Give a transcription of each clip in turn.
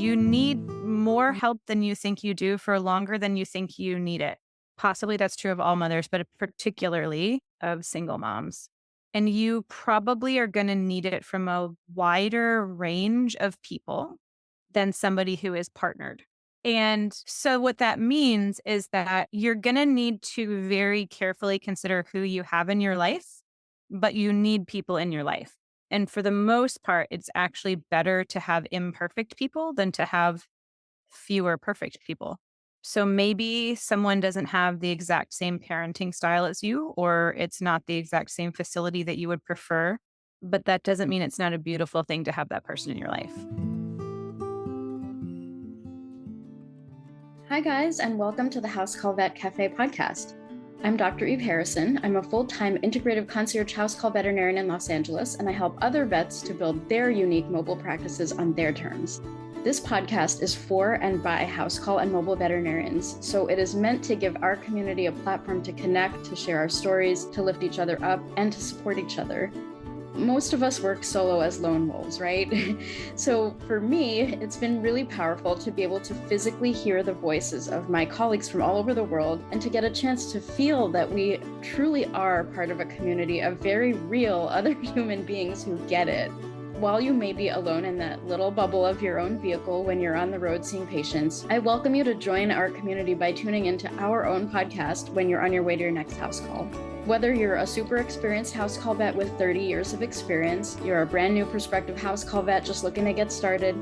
You need more help than you think you do for longer than you think you need it. Possibly that's true of all mothers, but particularly of single moms. And you probably are going to need it from a wider range of people than somebody who is partnered. And so what that means is that you're going to need to very carefully consider who you have in your life, but you need people in your life. And for the most part, it's actually better to have imperfect people than to have fewer perfect people. So maybe someone doesn't have the exact same parenting style as you, or it's not the exact same facility that you would prefer, but that doesn't mean it's not a beautiful thing to have that person in your life. Hi, guys, and welcome to the House Call Vet Cafe podcast. I'm Dr. Eve Harrison. I'm a full-time integrative concierge house call veterinarian in Los Angeles, and I help other vets to build their unique mobile practices on their terms. This podcast is for and by house call and mobile veterinarians, so it is meant to give our community a platform to connect, to share our stories, to lift each other up, and to support each other. Most of us work solo as lone wolves, right? So for me, it's been really powerful to be able to physically hear the voices of my colleagues from all over the world and to get a chance to feel that we truly are part of a community of very real other human beings who get it. While you may be alone in that little bubble of your own vehicle when you're on the road seeing patients, I welcome you to join our community by tuning into our own podcast when you're on your way to your next house call. Whether you're a super experienced house call vet with 30 years of experience, you're a brand new prospective house call vet just looking to get started,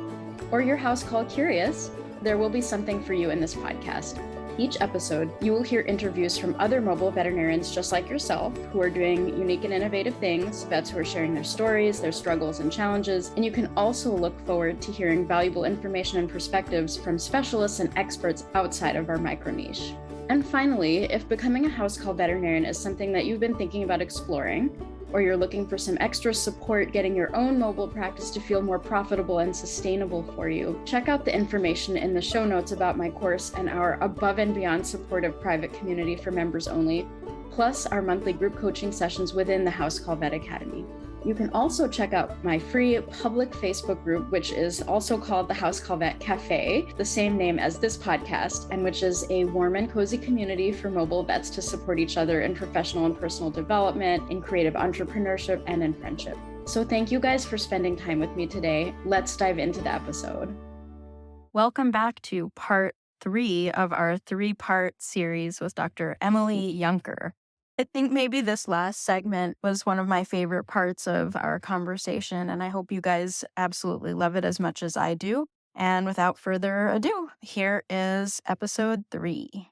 or you're house call curious, there will be something for you in this podcast. Each episode, you will hear interviews from other mobile veterinarians just like yourself who are doing unique and innovative things, vets who are sharing their stories, their struggles and challenges, and you can also look forward to hearing valuable information and perspectives from specialists and experts outside of our micro niche. And finally, if becoming a house call veterinarian is something that you've been thinking about exploring, or you're looking for some extra support getting your own mobile practice to feel more profitable and sustainable for you, check out the information in the show notes about my course and our above and beyond supportive private community for members only, plus our monthly group coaching sessions within the House Call Vet Academy. You can also check out my free public Facebook group, which is also called the House Call Vet Cafe, the same name as this podcast, and which is a warm and cozy community for mobile vets to support each other in professional and personal development, in creative entrepreneurship, and in friendship. So thank you guys for spending time with me today. Let's dive into the episode. Welcome back to part 3 of our 3-part series with Dr. Emily Yunker. I think maybe this last segment was one of my favorite parts of our conversation, and I hope you guys absolutely love it as much as I do. And without further ado, here is episode 3.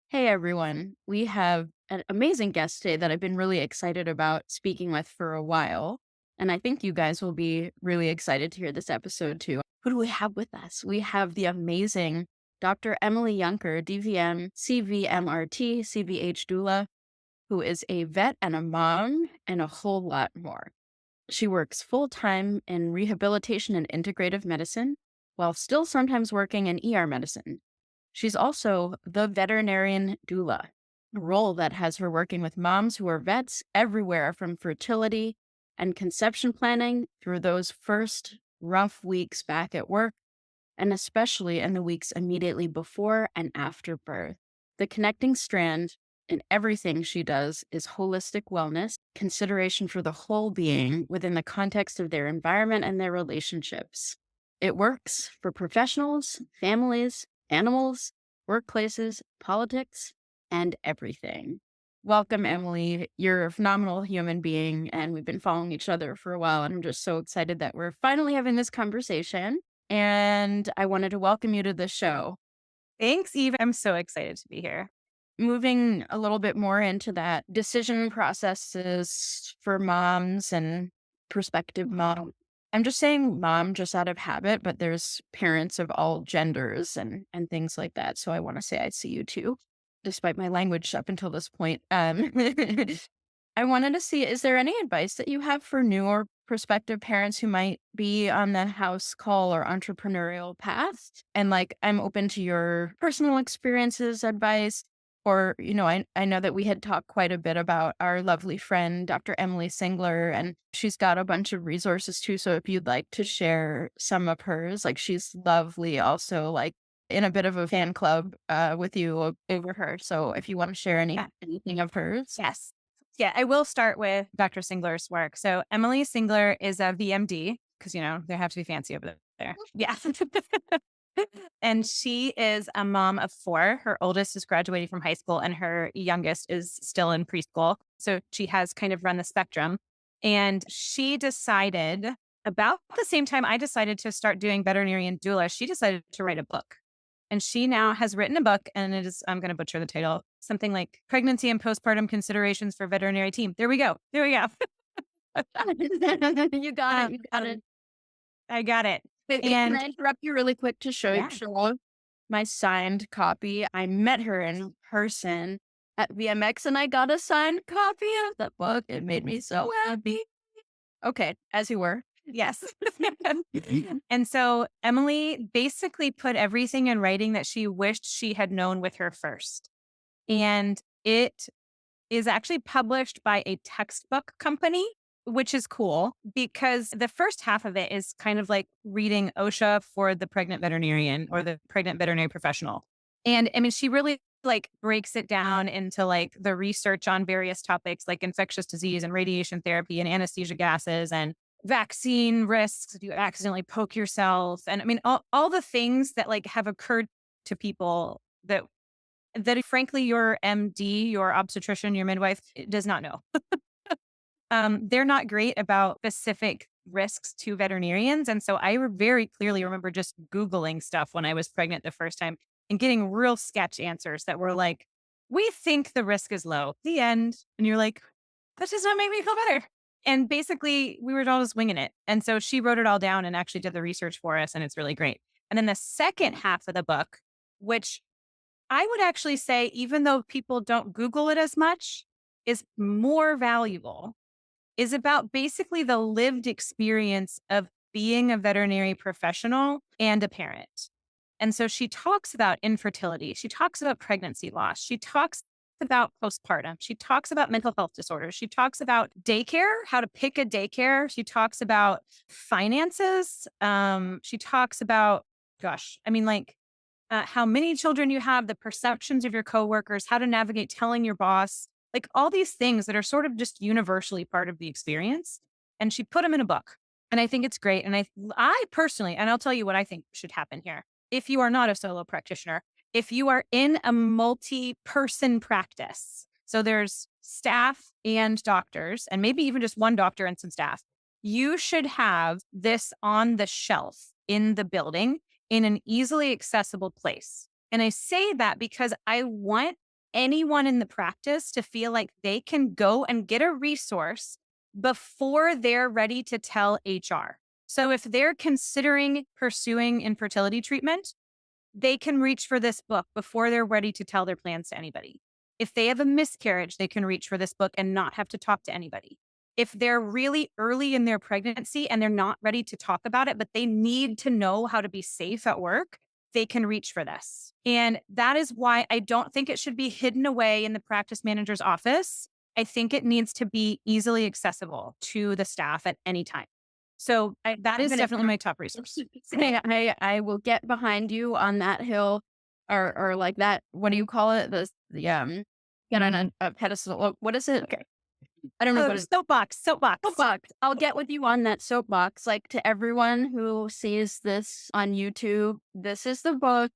Hey everyone, we have an amazing guest today that I've been really excited about speaking with for a while, and I think you guys will be really excited to hear this episode too. Who do we have with us? We have the amazing Dr. Emily Yunker, DVM, CVMRT, CVH Doula, who is a vet and a mom and a whole lot more. She works full-time in rehabilitation and integrative medicine, while still sometimes working in ER medicine. She's also the veterinarian doula, a role that has her working with moms who are vets everywhere from fertility and conception planning through those first rough weeks back at work, and especially in the weeks immediately before and after birth. The connecting strand in everything she does is holistic wellness, consideration for the whole being within the context of their environment and their relationships. It works for professionals, families, animals, workplaces, politics, and everything. Welcome, Emily. You're a phenomenal human being, and we've been following each other for a while, and I'm just so excited that we're finally having this conversation, and I wanted to welcome you to the show. Thanks, Eve. I'm so excited to be here. Moving a little bit more into that decision processes for moms and prospective mom. I'm just saying mom just out of habit, but there's parents of all genders and things like that. So I want to say I see you too, despite my language up until this point. I wanted to see, is there any advice that you have for new or prospective parents who might be on the house call or entrepreneurial path? And I'm open to your personal experiences, advice, Or, I know that we had talked quite a bit about our lovely friend, Dr. Emily Singler, and she's got a bunch of resources too. So if you'd like to share some of hers, like she's lovely also, like in a bit of a fan club with you over her. So if you want to share Yeah. anything of hers. Yes. Yeah, I will start with Dr. Singler's work. So Emily Singler is a VMD because, they have to be fancy over there. Yeah. And she is a mom of four. Her oldest is graduating from high school and her youngest is still in preschool. So she has kind of run the spectrum. And she decided about the same time I decided to start doing veterinarian doula, she decided to write a book. And she now has written a book, and it is, I'm going to butcher the title, something like Pregnancy and Postpartum Considerations for Veterinary Team. There we go. There we go. You got it. You got it. I got it. Can I interrupt you really quick to show Yeah. you my signed copy? I met her in person at VMX and I got a signed copy of the book. It made me so happy. Okay, as you were. Yes. And so Emily basically put everything in writing that she wished she had known with her first. And it is actually published by a textbook company, which is cool because the first half of it is kind of like reading OSHA for the pregnant veterinarian or the pregnant veterinary professional. And I mean, she really like breaks it down into like the research on various topics like infectious disease and radiation therapy and anesthesia gases and vaccine risks if you accidentally poke yourself. And I mean, all the things that like have occurred to people that frankly your MD, your obstetrician, your midwife does not know. They're not great about specific risks to veterinarians. And so I very clearly remember just Googling stuff when I was pregnant the first time and getting real sketch answers that were like, we think the risk is low. The end. And you're like, that does not make me feel better. And basically, we were all just winging it. And so she wrote it all down and actually did the research for us. And it's really great. And then the second half of the book, which I would actually say, even though people don't Google it as much, is more valuable, is about basically the lived experience of being a veterinary professional and a parent. And so she talks about infertility. She talks about pregnancy loss. She talks about postpartum. She talks about mental health disorders. She talks about daycare, how to pick a daycare. She talks about finances. She talks about, gosh, I mean, like, how many children you have, the perceptions of your coworkers, how to navigate telling your boss, like all these things that are sort of just universally part of the experience. And she put them in a book. And I think it's great. And I personally, and I'll tell you what I think should happen here. If you are not a solo practitioner, if you are in a multi-person practice, so there's staff and doctors, and maybe even just one doctor and some staff, you should have this on the shelf in the building in an easily accessible place. And I say that because I want anyone in the practice to feel like they can go and get a resource before they're ready to tell HR. So if they're considering pursuing infertility treatment, they can reach for this book before they're ready to tell their plans to anybody. If they have a miscarriage, they can reach for this book and not have to talk to anybody. If they're really early in their pregnancy and they're not ready to talk about it, but they need to know how to be safe at work, they can reach for this. And that is why I don't think it should be hidden away in the practice manager's office. I think it needs to be easily accessible to the staff at any time. So that is definitely my top resource. I will get behind you on that hill or like that. What do you call it? Get on a pedestal. What is it? Okay. I don't know what it is. Soapbox. I'll get with you on that soapbox. Like to everyone who sees this on YouTube, this is the book.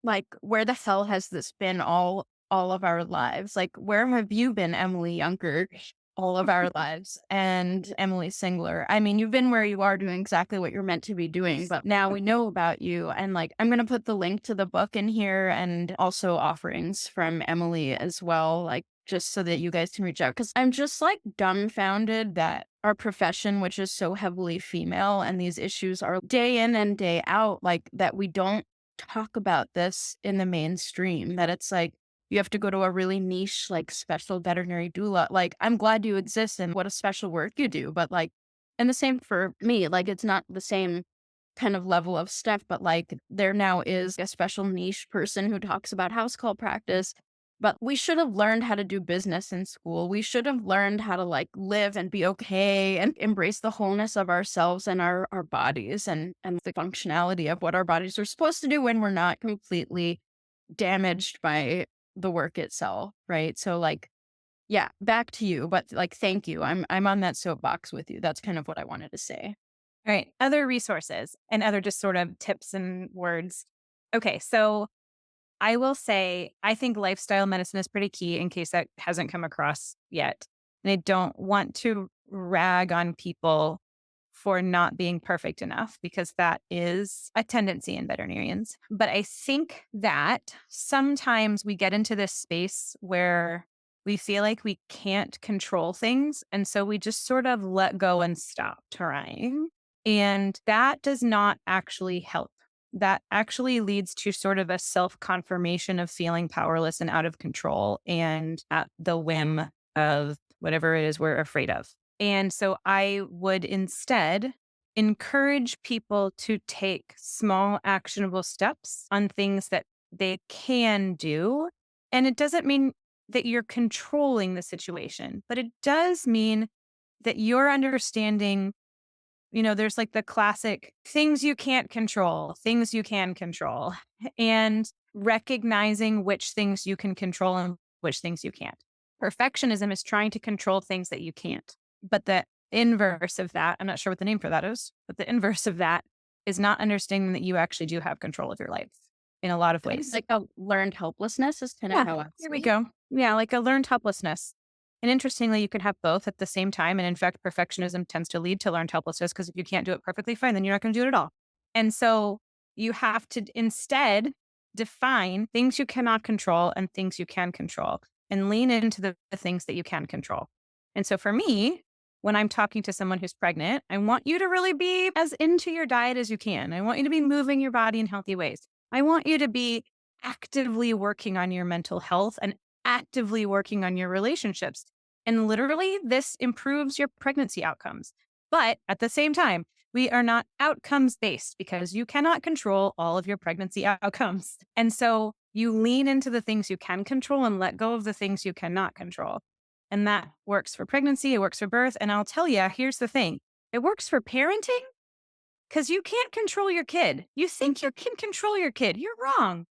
Like, where the hell has this been all of our lives? Like, where have you been, Emily Yunker, all of our lives? And Emily Singler. I mean, you've been where you are doing exactly what you're meant to be doing, but now we know about you. And like, I'm going to put the link to the book in here and also offerings from Emily as well. Like, just so that you guys can reach out. Because I'm just like dumbfounded that our profession, which is so heavily female, and these issues are day in and day out, like that we don't talk about this in the mainstream, that it's like you have to go to a really niche, like special veterinary doula. Like, I'm glad you exist and what a special work you do. But like, and the same for me, like it's not the same kind of level of stuff, but like there now is a special niche person who talks about house call practice But we should have learned how to do business in school. We should have learned how to like live and be okay and embrace the wholeness of ourselves and our bodies and the functionality of what our bodies are supposed to do when we're not completely damaged by the work itself. Right. So like, yeah, back to you. But like, thank you. I'm on that soapbox with you. That's kind of what I wanted to say. All right. Other resources and other just sort of tips and words. Okay. So I will say, I think lifestyle medicine is pretty key in case that hasn't come across yet. And I don't want to rag on people for not being perfect enough because that is a tendency in veterinarians. But I think that sometimes we get into this space where we feel like we can't control things. And so we just sort of let go and stop trying. And that does not actually help. That actually leads to sort of a self confirmation of feeling powerless and out of control and at the whim of whatever it is we're afraid of. And so I would instead encourage people to take small, actionable steps on things that they can do. And it doesn't mean that you're controlling the situation, but it does mean that you're understanding, there's like the classic things you can't control, things you can control, and recognizing which things you can control and which things you can't. Perfectionism is trying to control things that you can't. But the inverse of that, I'm not sure what the name for that is, but the inverse of that is not understanding that you actually do have control of your life in a lot of ways. Like a learned helplessness is kind of Yeah, how I here we see it. go. Yeah, like a learned helplessness. And interestingly, you can have both at the same time. And in fact, perfectionism tends to lead to learned helplessness because if you can't do it perfectly fine, then you're not going to do it at all. And so you have to instead define things you cannot control and things you can control and lean into the things that you can control. And so for me, when I'm talking to someone who's pregnant, I want you to really be as into your diet as you can. I want you to be moving your body in healthy ways. I want you to be actively working on your mental health and actively working on your relationships. And literally, this improves your pregnancy outcomes. But at the same time, we are not outcomes based because you cannot control all of your pregnancy outcomes. And so you lean into the things you can control and let go of the things you cannot control. And that works for pregnancy, it works for birth. And I'll tell you, here's the thing, it works for parenting because you can't control your kid. You think you can control your kid. You're wrong.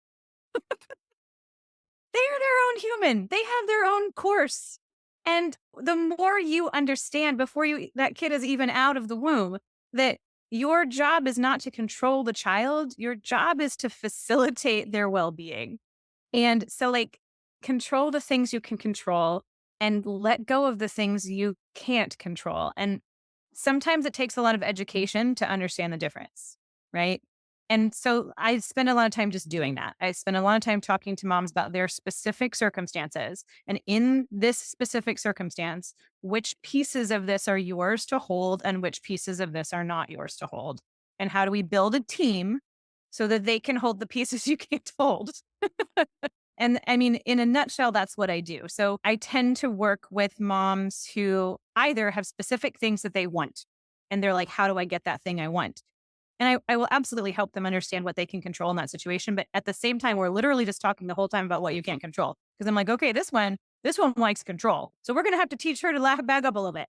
They're their own human. They have their own course. And the more you understand before that kid is even out of the womb, that your job is not to control the child, your job is to facilitate their well-being. And so like control the things you can control and let go of the things you can't control. And sometimes it takes a lot of education to understand the difference, right? And so I spend a lot of time just doing that. I spend a lot of time talking to moms about their specific circumstances. And in this specific circumstance, which pieces of this are yours to hold and which pieces of this are not yours to hold? And how do we build a team so that they can hold the pieces you can't hold? And I mean, in a nutshell, that's what I do. So I tend to work with moms who either have specific things that they want, and they're like, how do I get that thing I want? And I will absolutely help them understand what they can control in that situation. But at the same time, we're literally just talking the whole time about what you can't control. Because I'm like, okay, this one likes control. So we're going to have to teach her to back up a little bit.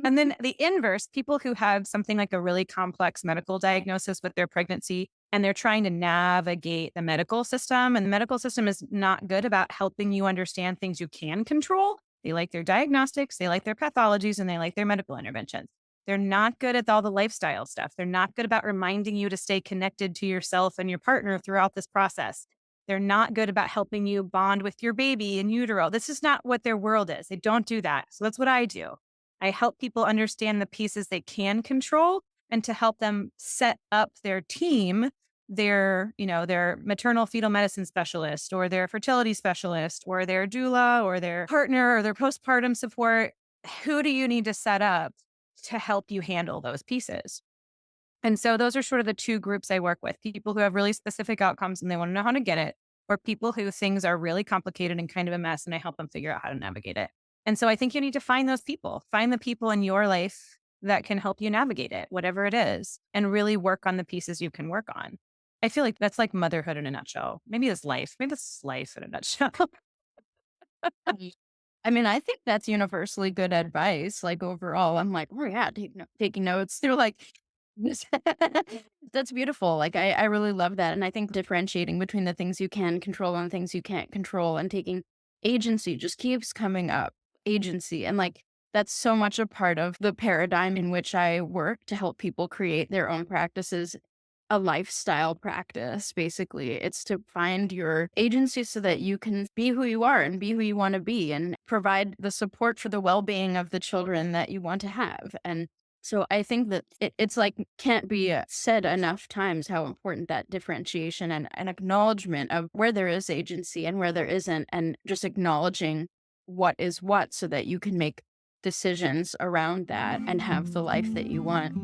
And then the inverse, people who have something like a really complex medical diagnosis with their pregnancy and they're trying to navigate the medical system, and the medical system is not good about helping you understand things you can control. They like their diagnostics, they like their pathologies, and they like their medical interventions. They're not good at all the lifestyle stuff. They're not good about reminding you to stay connected to yourself and your partner throughout this process. They're not good about helping you bond with your baby in utero. This is not what their world is. They don't do that. So that's what I do. I help people understand the pieces they can control and to help them set up their team, their maternal fetal medicine specialist or their fertility specialist or their doula or their partner or their postpartum support. Who do you need to set up to help you handle those pieces? And so those are sort of the two groups I work with, people who have really specific outcomes and they want to know how to get it, or people who things are really complicated and kind of a mess and I help them figure out how to navigate it. And so I think you need to find those people, find the people in your life that can help you navigate it, whatever it is, and really work on the pieces you can work on. I feel like that's like motherhood in a nutshell. Maybe it's life. Maybe it's life in a nutshell. Mm. I mean, I think that's universally good advice. Like overall, I'm like, oh yeah, taking notes. They're like, that's beautiful. Like I really love that, and I think differentiating between the things you can control and the things you can't control, and taking agency just keeps coming up. Agency, and like that's so much a part of the paradigm in which I work to help people create their own practices, a lifestyle practice, basically. It's to find your agency so that you can be who you are and be who you want to be and provide the support for the well being of the children that you want to have. And so I think that it's like can't be said enough times how important that differentiation and acknowledgement of where there is agency and where there isn't, and just acknowledging what is what so that you can make decisions around that and have the life that you want.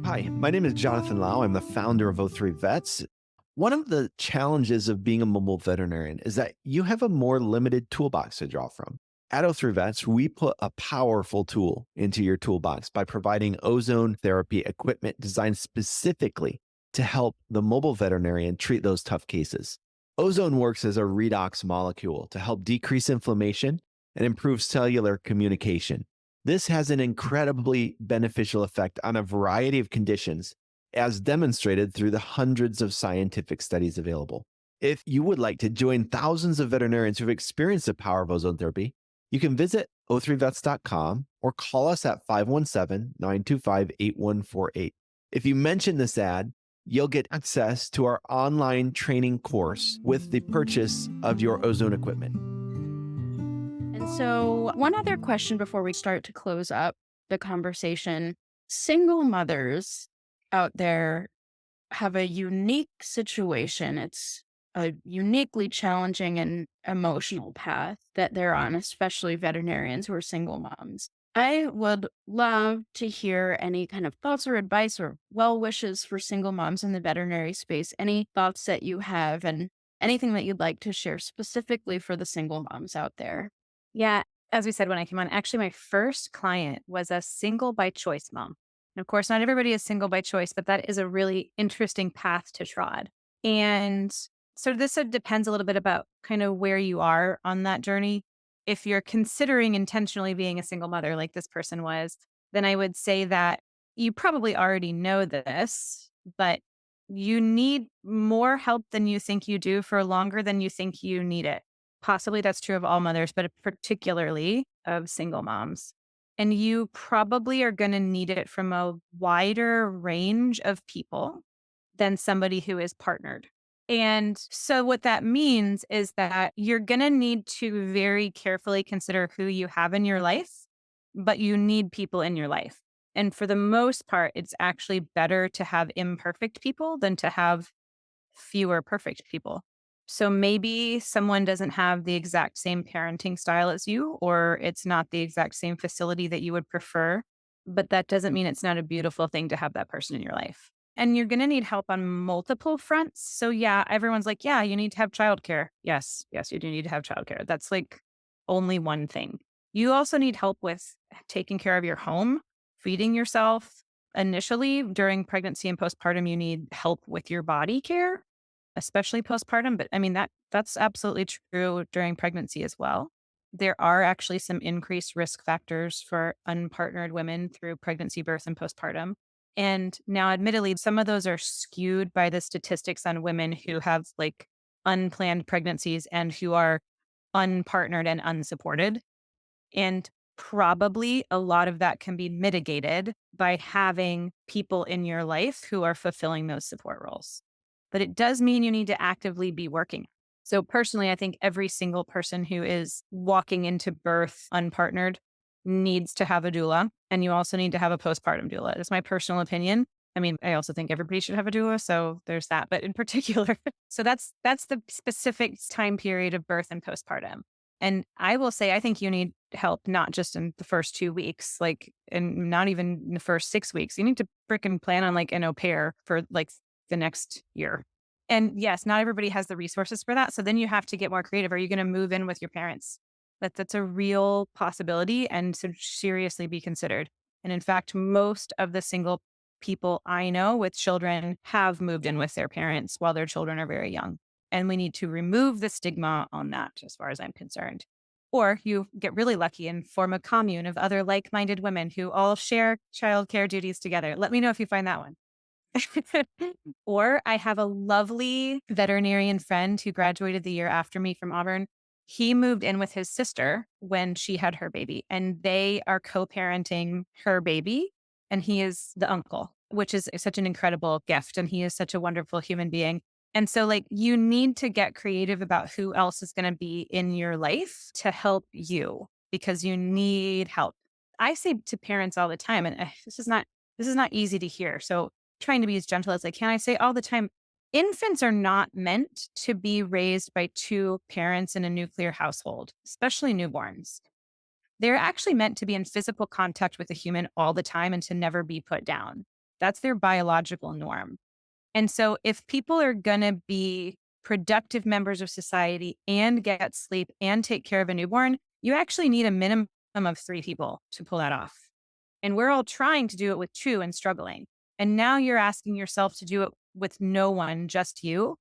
Hi, my name is Jonathan Lau. I'm the founder of O3 Vets. One of the challenges of being a mobile veterinarian is that you have a more limited toolbox to draw from. At O3 Vets, we put a powerful tool into your toolbox by providing ozone therapy equipment designed specifically to help the mobile veterinarian treat those tough cases. Ozone works as a redox molecule to help decrease inflammation and improve cellular communication. This has an incredibly beneficial effect on a variety of conditions, as demonstrated through the hundreds of scientific studies available. If you would like to join thousands of veterinarians who've experienced the power of ozone therapy, you can visit o3vets.com or call us at 517-925-8148. If you mention this ad, you'll get access to our online training course with the purchase of your ozone equipment. And so, one other question before we start to close up the conversation. Single mothers out there have a unique situation. It's a uniquely challenging and emotional path that they're on, especially veterinarians who are single moms. I would love to hear any kind of thoughts or advice or well wishes for single moms in the veterinary space. Any thoughts that you have, and anything that you'd like to share specifically for the single moms out there. Yeah. As we said when I came on, actually, my first client was a single by choice mom. And of course, not everybody is single by choice, but that is a really interesting path to trod. And so this depends a little bit about kind of where you are on that journey. If you're considering intentionally being a single mother like this person was, then I would say that you probably already know this, but you need more help than you think you do for longer than you think you need it. Possibly that's true of all mothers, but particularly of single moms. And you probably are going to need it from a wider range of people than somebody who is partnered. And so, what that means is that you're going to need to very carefully consider who you have in your life, but you need people in your life. And for the most part, it's actually better to have imperfect people than to have fewer perfect people. So maybe someone doesn't have the exact same parenting style as you, or it's not the exact same facility that you would prefer, but that doesn't mean it's not a beautiful thing to have that person in your life. And you're going to need help on multiple fronts. So yeah, everyone's like, yeah, you need to have childcare. Yes, yes, you do need to have childcare. That's like only one thing. You also need help with taking care of your home, feeding yourself. Initially, during pregnancy and postpartum, you need help with your body care, especially postpartum, but I mean that's absolutely true during pregnancy as well. There are actually some increased risk factors for unpartnered women through pregnancy, birth, and postpartum. And now, admittedly, some of those are skewed by the statistics on women who have like unplanned pregnancies and who are unpartnered and unsupported. And probably a lot of that can be mitigated by having people in your life who are fulfilling those support roles. But it does mean you need to actively be working. So personally, I think every single person who is walking into birth unpartnered needs to have a doula. And you also need to have a postpartum doula. It's my personal opinion. I mean, I also think everybody should have a doula. So there's that. But in particular, so that's the specific time period of birth and postpartum. And I will say, I think you need help not just in the first 2 weeks, like, and not even in the first 6 weeks. You need to freaking plan on like an au pair for like the next year. And yes, not everybody has the resources for that. So then you have to get more creative. Are you going to move in with your parents? That's a real possibility and should seriously be considered. And in fact, most of the single people I know with children have moved in with their parents while their children are very young. And we need to remove the stigma on that, as far as I'm concerned. Or you get really lucky and form a commune of other like minded women who all share childcare duties together. Let me know if you find that one. Or I have a lovely veterinarian friend who graduated the year after me from Auburn. He moved in with his sister when she had her baby, and they are co parenting her baby. And he is the uncle, which is such an incredible gift. And he is such a wonderful human being. And so, like, you need to get creative about who else is going to be in your life to help you because you need help. I say to parents all the time, and this is not easy to hear. So trying to be as gentle as I can. I say all the time, infants are not meant to be raised by two parents in a nuclear household, especially newborns. They're actually meant to be in physical contact with a human all the time and to never be put down. That's their biological norm. And so if people are going to be productive members of society and get sleep and take care of a newborn, you actually need a minimum of three people to pull that off. And we're all trying to do it with two and struggling. And now you're asking yourself to do it with no one, just you.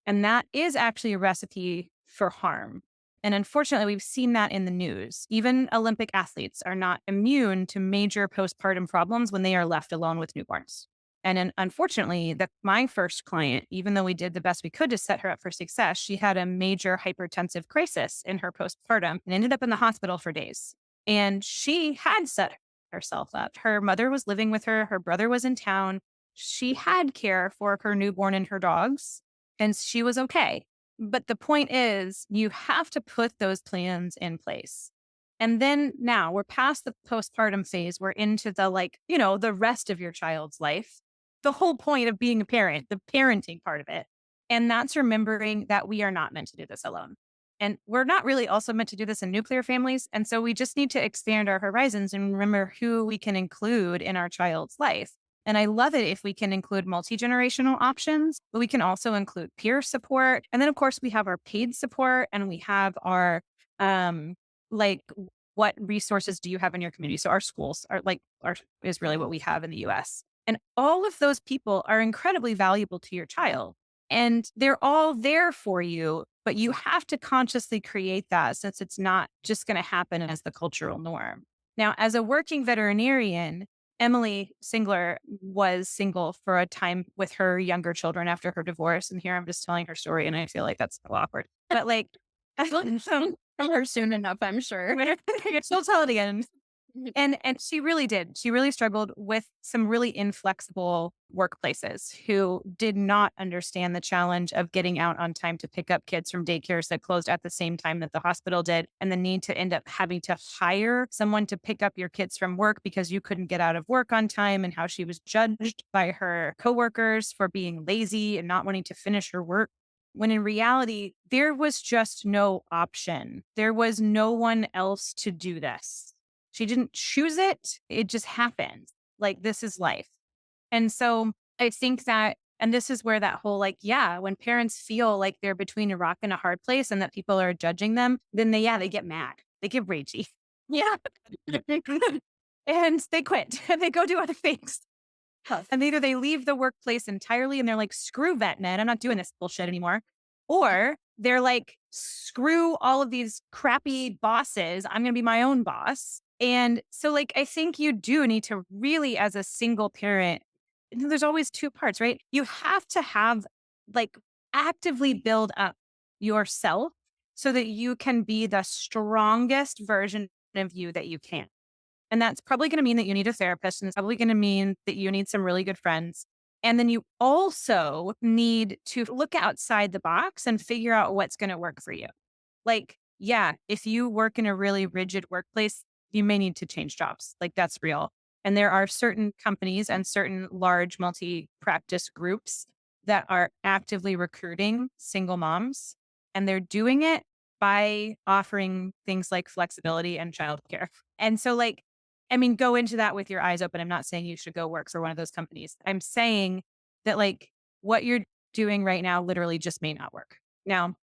And that is actually a recipe for harm. And unfortunately, we've seen that in the news. Even Olympic athletes are not immune to major postpartum problems when they are left alone with newborns. And then, unfortunately, my first client, even though we did the best we could to set her up for success, she had a major hypertensive crisis in her postpartum and ended up in the hospital for days. And she had set herself up. Her mother was living with her. Her brother was in town. She had care for her newborn and her dogs, and she was okay. But the point is, you have to put those plans in place. And then now we're past the postpartum phase. We're into the rest of your child's life. The whole point of being a parent, the parenting part of it. And that's remembering that we are not meant to do this alone. And we're not really also meant to do this in nuclear families. And so we just need to expand our horizons and remember who we can include in our child's life. And I love it if we can include multi-generational options, but we can also include peer support. And then, of course, we have our paid support and we have our, like, what resources do you have in your community? So our schools is really what we have in the US. And all of those people are incredibly valuable to your child. And they're all there for you, but you have to consciously create that since it's not just going to happen as the cultural norm. Now, as a working veterinarian, Emily Singler was single for a time with her younger children after her divorce. And here I'm just telling her story, and I feel like that's so awkward. But like, From her soon enough, I'm sure. she'll tell it again. And she really did. She really struggled with some really inflexible workplaces who did not understand the challenge of getting out on time to pick up kids from daycares that closed at the same time that the hospital did, and the need to end up having to hire someone to pick up your kids from work because you couldn't get out of work on time, and how she was judged by her coworkers for being lazy and not wanting to finish her work. When in reality, there was just no option. There was no one else to do this. She didn't choose it. It just happened. Like, this is life. And so I think that, and this is where that whole, when parents feel like they're between a rock and a hard place and that people are judging them, then they get mad. They get ragey. Yeah. And they quit and they go do other things. And either they leave the workplace entirely and they're like, screw VetNet, I'm not doing this bullshit anymore. Or they're like, screw all of these crappy bosses. I'm going to be my own boss. And so, I think you do need to really, as a single parent, there's always two parts, right? You have to have, actively build up yourself so that you can be the strongest version of you that you can. And that's probably going to mean that you need a therapist. And it's probably going to mean that you need some really good friends. And then you also need to look outside the box and figure out what's going to work for you. If you work in a really rigid workplace, you may need to change jobs. That's real. And there are certain companies and certain large multi-practice groups that are actively recruiting single moms. And they're doing it by offering things like flexibility and childcare. And so, go into that with your eyes open. I'm not saying you should go work for one of those companies. I'm saying that what you're doing right now literally just may not work. Now,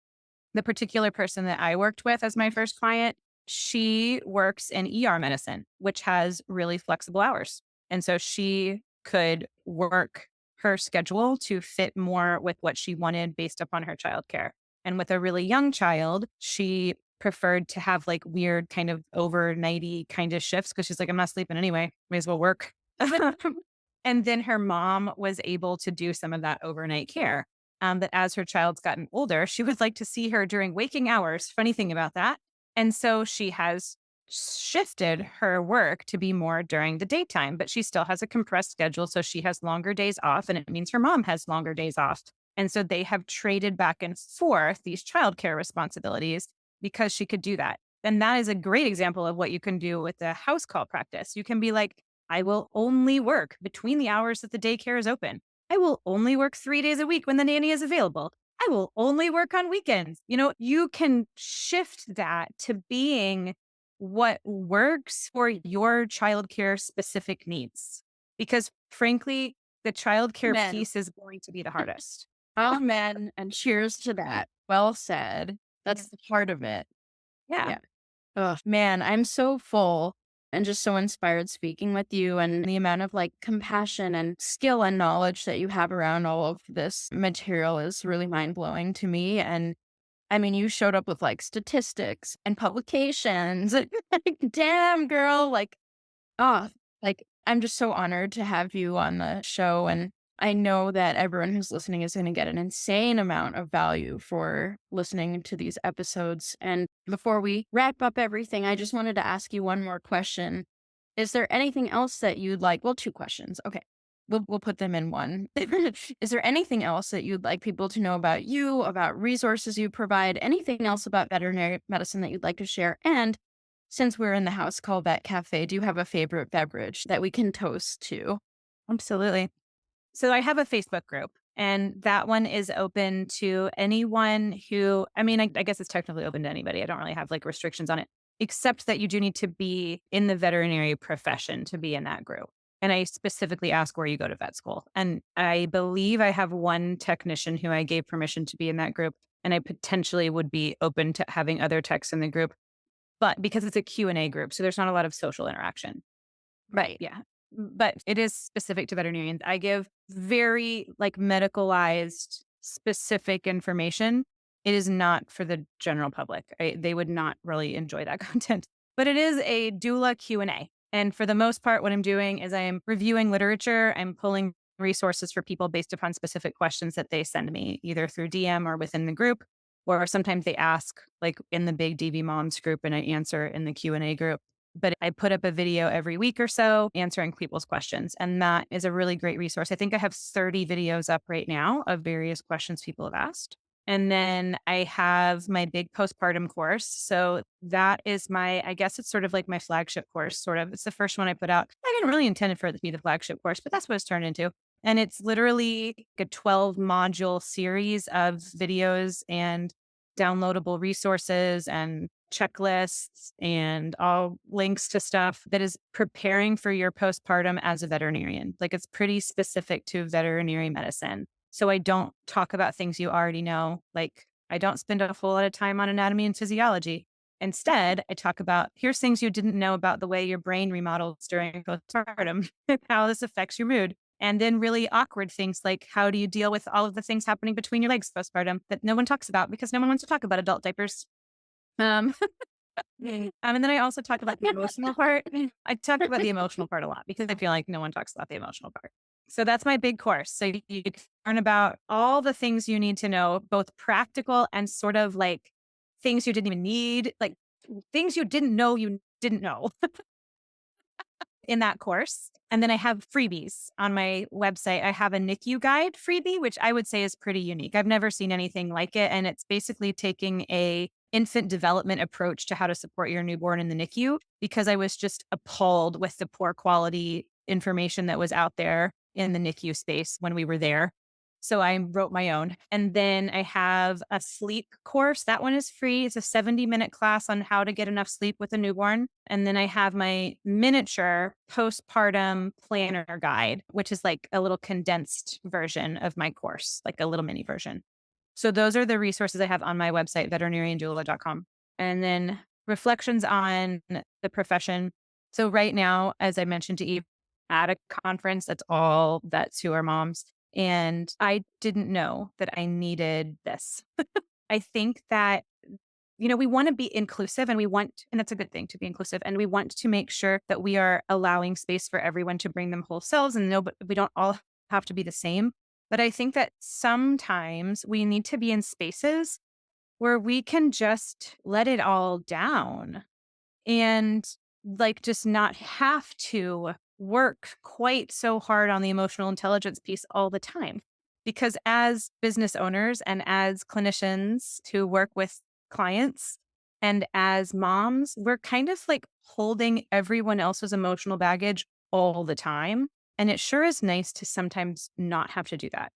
the particular person that I worked with as my first client, she works in ER medicine, which has really flexible hours. And so she could work her schedule to fit more with what she wanted based upon her childcare. And with a really young child, she preferred to have like weird kind of overnighty kind of shifts because she's like, I'm not sleeping anyway. May as well work. And then her mom was able to do some of that overnight care. But as her child's gotten older, she would like to see her during waking hours. Funny thing about that. And so she has shifted her work to be more during the daytime, but she still has a compressed schedule. So she has longer days off, and it means her mom has longer days off. And so they have traded back and forth these childcare responsibilities because she could do that. And that is a great example of what you can do with the house call practice. You can be like, I will only work between the hours that the daycare is open. I will only work 3 days a week when the nanny is available. I will only work on weekends. You can shift that to being what works for your childcare specific needs. Because frankly, the childcare Man. piece is going to be the hardest. Amen. And cheers to that. Well said. That's the part of it. Yeah. Yeah. Oh, man, I'm so full and just so inspired speaking with you, and the amount of like compassion and skill and knowledge that you have around all of this material is really mind blowing to me. And I mean, you showed up with like statistics and publications. Like, damn, girl. Oh, I'm just so honored to have you on the show. And I know that everyone who's listening is going to get an insane amount of value for listening to these episodes. And before we wrap up everything, I just wanted to ask you one more question. Is there anything else that you'd like? Well, two questions. Okay. We'll put them in one. Is there anything else that you'd like people to know about you, about resources you provide, anything else about veterinary medicine that you'd like to share? And since we're in the house called Vet Cafe, do you have a favorite beverage that we can toast to? Absolutely. So I have a Facebook group, and that one is open to anyone who, I guess it's technically open to anybody. I don't really have like restrictions on it, except that you do need to be in the veterinary profession to be in that group. And I specifically ask where you go to vet school. And I believe I have one technician who I gave permission to be in that group, and I potentially would be open to having other techs in the group. But because it's a Q&A group, so there's not a lot of social interaction. Right. Yeah. But it is specific to veterinarians. I give very like medicalized specific information. It is not for the general public. They would not really enjoy that content. But it is a doula Q&A. And for the most part, what I'm doing is I am reviewing literature. I'm pulling resources for people based upon specific questions that they send me, either through DM or within the group, or sometimes they ask like in the big DV Moms group and I answer in the Q&A group. But I put up a video every week or so answering people's questions. And that is a really great resource. I think I have 30 videos up right now of various questions people have asked. And then I have my big postpartum course. So that is I guess it's sort of like my flagship course, sort of. It's the first one I put out. I didn't really intend for it to be the flagship course, but that's what it's turned into. And it's literally a 12 module series of videos and downloadable resources and checklists and all links to stuff that is preparing for your postpartum as a veterinarian. Like it's pretty specific to veterinary medicine. So I don't talk about things you already know. Like I don't spend a whole lot of time on anatomy and physiology. Instead, I talk about here's things you didn't know about the way your brain remodels during postpartum, how this affects your mood. And then really awkward things like how do you deal with all of the things happening between your legs postpartum that no one talks about because no one wants to talk about adult diapers. And then I also talk about the emotional part. I talk about the emotional part a lot because I feel like no one talks about the emotional part. So that's my big course. So you can learn about all the things you need to know, both practical and sort of like things you didn't even need, like things you didn't know in that course. And then I have freebies on my website. I have a NICU guide freebie, which I would say is pretty unique. I've never seen anything like it. And it's basically taking a infant development approach to how to support your newborn in the NICU because I was just appalled with the poor quality information that was out there in the NICU space when we were there. So I wrote my own. And then I have a sleep course. That one is free. It's a 70-minute class on how to get enough sleep with a newborn. And then I have my miniature postpartum planner guide, which is like a little condensed version of my course, like a little mini version. So those are the resources I have on my website, veterinariandoula.com. And then reflections on the profession. So right now, as I mentioned to Eve, at a conference that's all vets who are moms. And I didn't know that I needed this. I think that, we want to be inclusive and that's a good thing to be inclusive. And we want to make sure that we are allowing space for everyone to bring them whole selves and no, but we don't all have to be the same. But I think that sometimes we need to be in spaces where we can just let it all down and like just not have to work quite so hard on the emotional intelligence piece all the time. Because as business owners and as clinicians who work with clients and as moms, we're kind of like holding everyone else's emotional baggage all the time. And it sure is nice to sometimes not have to do that.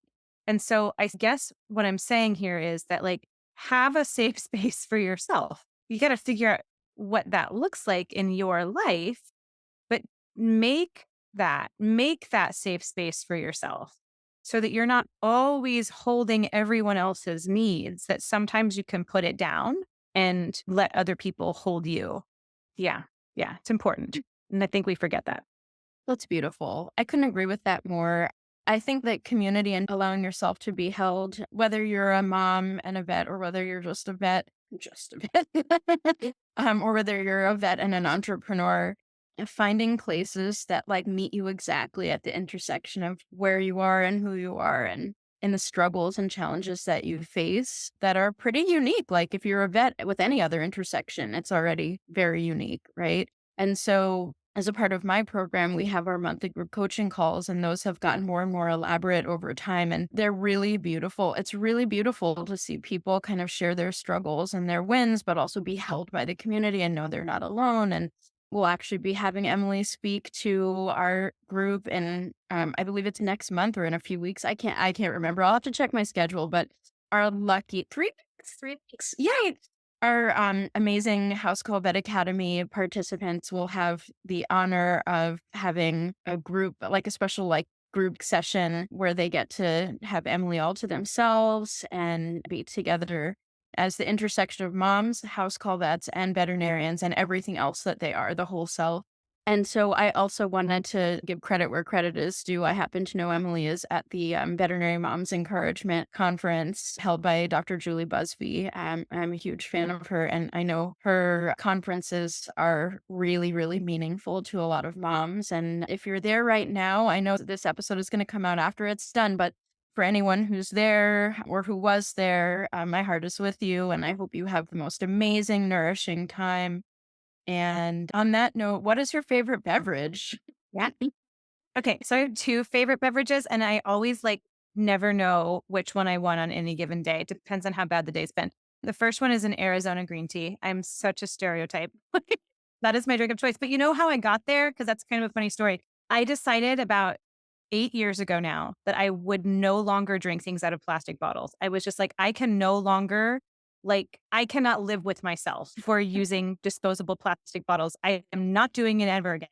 And so I guess what I'm saying here is that like have a safe space for yourself. You got to figure out what that looks like in your life, but make that safe space for yourself so that you're not always holding everyone else's needs, that sometimes you can put it down and let other people hold you. Yeah. Yeah. It's important. And I think we forget that. That's beautiful. I couldn't agree with that more. I think that community and allowing yourself to be held, whether you're a mom and a vet or whether you're just a vet, or whether you're a vet and an entrepreneur, and finding places that like meet you exactly at the intersection of where you are and who you are and the struggles and challenges that you face that are pretty unique. Like if you're a vet with any other intersection, it's already very unique, right? And so as a part of my program, we have our monthly group coaching calls, and those have gotten more and more elaborate over time. And they're really beautiful. It's really beautiful to see people kind of share their struggles and their wins, but also be held by the community and know they're not alone. And we'll actually be having Emily speak to our group, and I believe it's next month or in a few weeks. I can't remember. I'll have to check my schedule. But our lucky 3 weeks, 3 weeks, yay! Our amazing House Call Vet Academy participants will have the honor of having a group, like a special like group session where they get to have Emily all to themselves and be together as the intersection of moms, house call vets, and veterinarians and everything else that they are, the whole self. And so I also wanted to give credit where credit is due. I happen to know Emily is at the Veterinary Moms Encouragement Conference held by Dr. Julie Busby. I'm a huge fan of her, and I know her conferences are really, really meaningful to a lot of moms. And if you're there right now, I know that this episode is going to come out after it's done, but for anyone who's there or who was there, my heart is with you, and I hope you have the most amazing, nourishing time. And on that note, what is your favorite beverage? Yeah. Okay. So I have two favorite beverages, and I always like never know which one I want on any given day. It depends on how bad the day's been. The first one is an Arizona green tea. I'm such a stereotype. That is my drink of choice. But you know how I got there? Because that's kind of a funny story. I decided about 8 years ago now that I would no longer drink things out of plastic bottles. I was just like, I can no longer, like, I cannot live with myself for using disposable plastic bottles. I am not doing it ever again.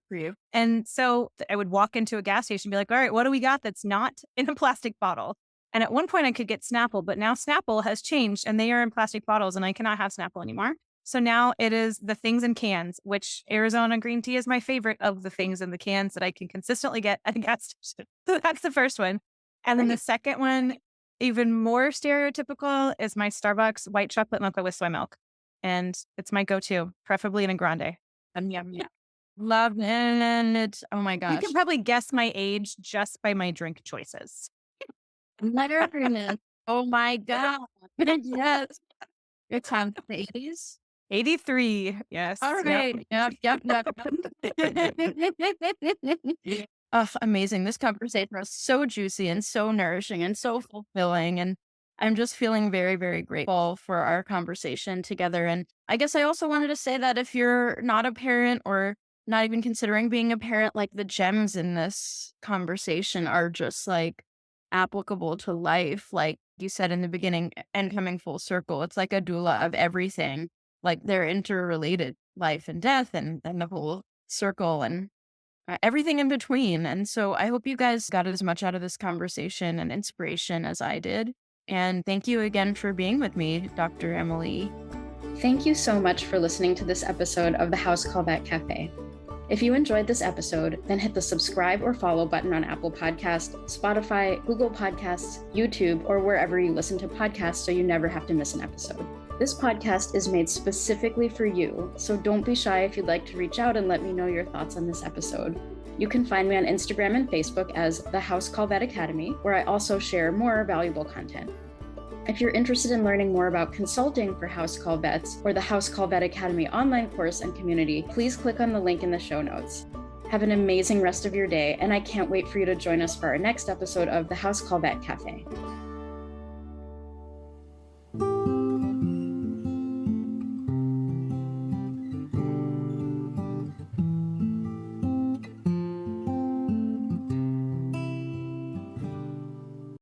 For you. And so I would walk into a gas station and be like, all right, what do we got that's not in a plastic bottle? And at one point I could get Snapple, but now Snapple has changed and they are in plastic bottles and I cannot have Snapple anymore. So now it is the things in cans, which Arizona green tea is my favorite of the things in the cans that I can consistently get at a gas station. So that's the first one. And then the second one, even more stereotypical, is my Starbucks white chocolate mocha with soy milk. And it's my go-to, preferably in a grande. Yum. Love it. Oh my You gosh. can probably guess my age just by my drink choices. Letterman. Oh my God. Yes. It's from the 80s. 83. Yes. All right. Yep. Oh, amazing. This conversation was so juicy and so nourishing and so fulfilling. And I'm just feeling very, very grateful for our conversation together. And I guess I also wanted to say that if you're not a parent or not even considering being a parent, like the gems in this conversation are just like applicable to life. Like you said in the beginning and coming full circle, it's like a doula of everything. Like they're interrelated, life and death and the whole circle and everything in between. And so I hope you guys got as much out of this conversation and inspiration as I did. And thank you again for being with me, Dr. Emily. Thank you so much for listening to this episode of the House Call Vet Cafe. If you enjoyed this episode, then hit the subscribe or follow button on Apple Podcasts, Spotify, Google Podcasts, YouTube, or wherever you listen to podcasts so you never have to miss an episode. This podcast is made specifically for you, so don't be shy if you'd like to reach out and let me know your thoughts on this episode. You can find me on Instagram and Facebook as The House Call Vet Academy, where I also share more valuable content. If you're interested in learning more about consulting for house call vets or the House Call Vet Academy online course and community, please click on the link in the show notes. Have an amazing rest of your day, and I can't wait for you to join us for our next episode of the House Call Vet Cafe.